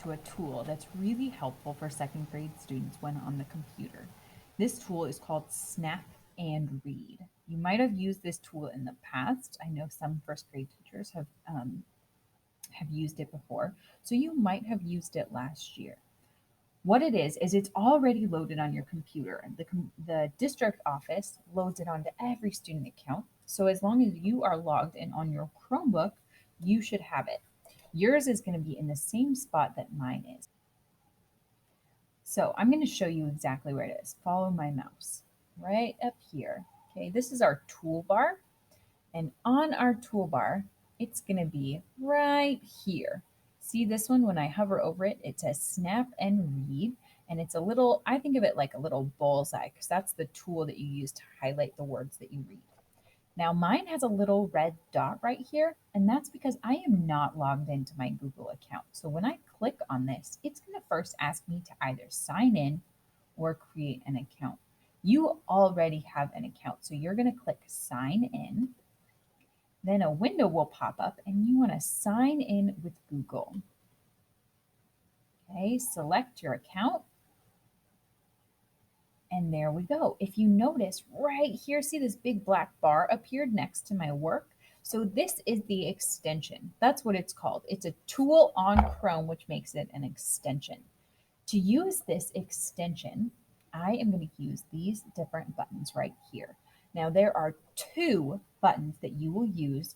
to a tool that's really helpful for second grade students when on the computer. This tool is called Snap and Read. You might have used this tool in the past. I know some first grade teachers have used it before, so you might have used it last year. What it is it's already loaded on your computer. The district office loads it onto every student account. So as long as you are logged in on your Chromebook, you should have it. Yours is going to be in the same spot that mine is. So I'm going to show you exactly where it is. Follow my mouse right up here. Okay, this is our toolbar. And on our toolbar, it's going to be right here. See this one? When I hover over it, it says Snap and Read. And it's a little, I think of it like a little bullseye because that's the tool that you use to highlight the words that you read. Now mine has a little red dot right here, and that's because I am not logged into my Google account. So when I click on this, it's going to first ask me to either sign in or create an account. You already have an account, so you're going to click sign in. Then a window will pop up and you want to sign in with Google. Okay, select your account. And there we go. If you notice right here, see this big black bar appeared next to my work? So this is the extension. That's what it's called. It's a tool on Chrome, which makes it an extension. To use this extension, I am going to use these different buttons right here. Now there are two buttons that you will use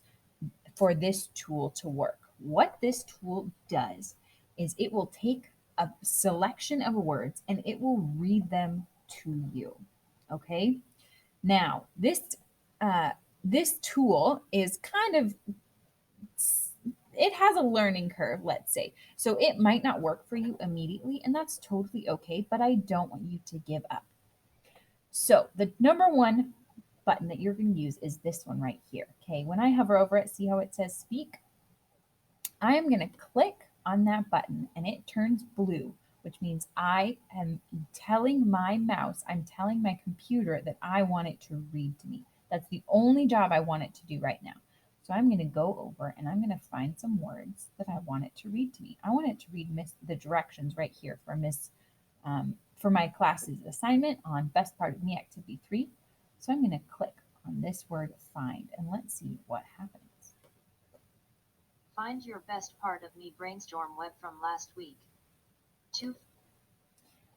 for this tool to work. What this tool does is it will take a selection of words and it will read them to you. Okay. Now this tool is kind of, it has a learning curve, let's say. So it might not work for you immediately, and that's totally okay, but I don't want you to give up. So the number one button that you're going to use is this one right here. Okay, when I hover over it, see how it says speak? I am going to click on that button and it turns blue, which means I am telling my mouse, I'm telling my computer that I want it to read to me. That's the only job I want it to do right now. So I'm going to go over and I'm going to find some words that I want it to read to me. I want it to read the directions right here for my class's assignment on Best Part of Me Activity 3. So I'm going to click on this word find and let's see what happens. Find your best part of me brainstorm web from last week. 2.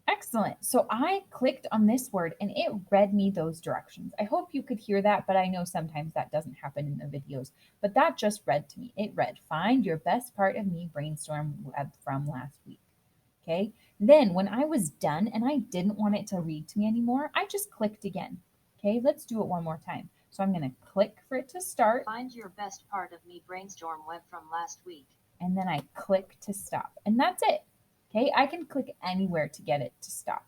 Excellent. So I clicked on this word and it read me those directions. I hope you could hear that, but I know sometimes that doesn't happen in the videos. But that just read to me. It read, find your best part of me brainstorm web from last week. Okay. Then when I was done and I didn't want it to read to me anymore, I just clicked again. Okay. Let's do it one more time. So I'm going to click for it to start. Find your best part of me brainstorm web from last week. And then I click to stop. And that's it. Okay, I can click anywhere to get it to stop.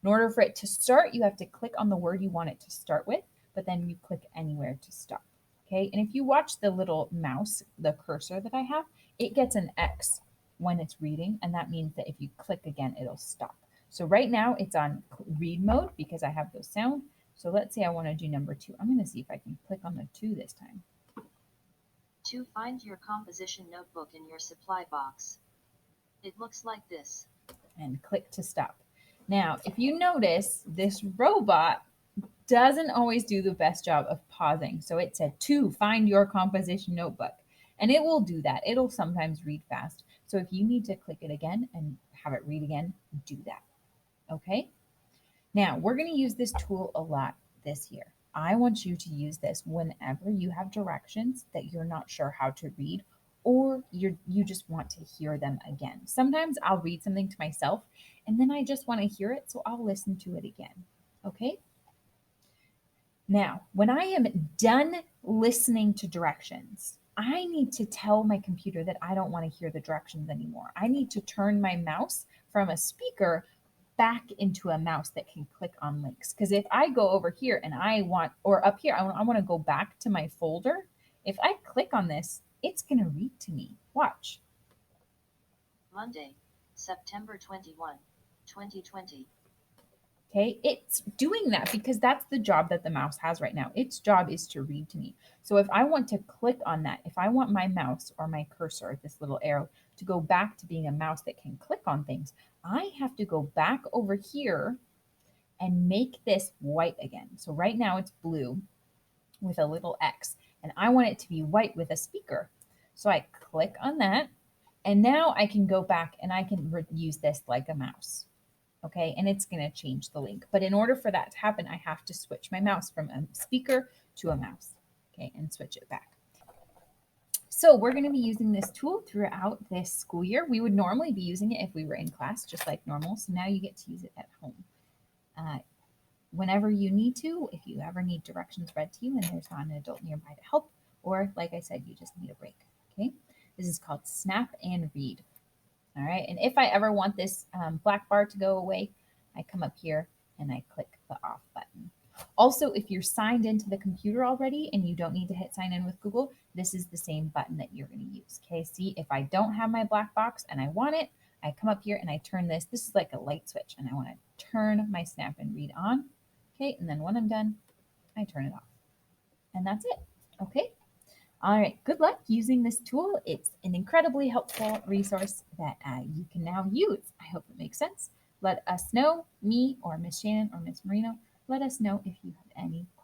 In order for it to start, you have to click on the word you want it to start with, but then you click anywhere to stop. Okay, and if you watch the little mouse, the cursor that I have, it gets an X when it's reading, and that means that if you click again, it'll stop. So right now it's on read mode because I have those sound. So let's say I want to do number 2. I'm going to see if I can click on the 2 this time. 2. Find your composition notebook in your supply box. It looks like this. And click to stop. Now, if you notice, this robot doesn't always do the best job of pausing. So it said 2, find your composition notebook. And it will do that. It'll sometimes read fast. So if you need to click it again and have it read again, do that. Okay? Now, we're going to use this tool a lot this year. I want you to use this whenever you have directions that you're not sure how to read or you just want to hear them again. Sometimes I'll read something to myself and then I just want to hear it, so I'll listen to it again. Okay? Now, when I am done listening to directions, I need to tell my computer that I don't want to hear the directions anymore. I need to turn my mouse from a speaker back into a mouse that can click on links. Because if I go over here and or up here, I want to go back to my folder. If I click on this, it's going to read to me. Watch. Monday, September 21, 2020. Okay, it's doing that because that's the job that the mouse has right now. Its job is to read to me. So if I want to click on that, if I want my mouse or my cursor, this little arrow, to go back to being a mouse that can click on things, I have to go back over here and make this white again. So right now it's blue with a little X, and I want it to be white with a speaker. So I click on that, and now I can go back and I can use this like a mouse. Okay, and it's going to change the link. But in order for that to happen, I have to switch my mouse from a speaker to a mouse. Okay, and switch it back. So we're going to be using this tool throughout this school year. We would normally be using it if we were in class, just like normal. So now you get to use it at home. Whenever you need to, if you ever need directions read to you and there's not an adult nearby to help, or like I said, you just need a break. Okay, this is called Snap and Read. All right, and if I ever want this black bar to go away, I come up here and I click the off button. Also, if you're signed into the computer already and you don't need to hit sign in with Google, this is the same button that you're going to use. Okay, see, if I don't have my black box and I want it, I come up here and I turn this. This is like a light switch, and I want to turn my Snap and Read on. Okay, and then when I'm done, I turn it off. And that's it. Okay. All right, good luck using this tool. It's an incredibly helpful resource that you can now use. I hope it makes sense. Let us know, me or Miss Shannon or Miss Marino, let us know if you have any questions.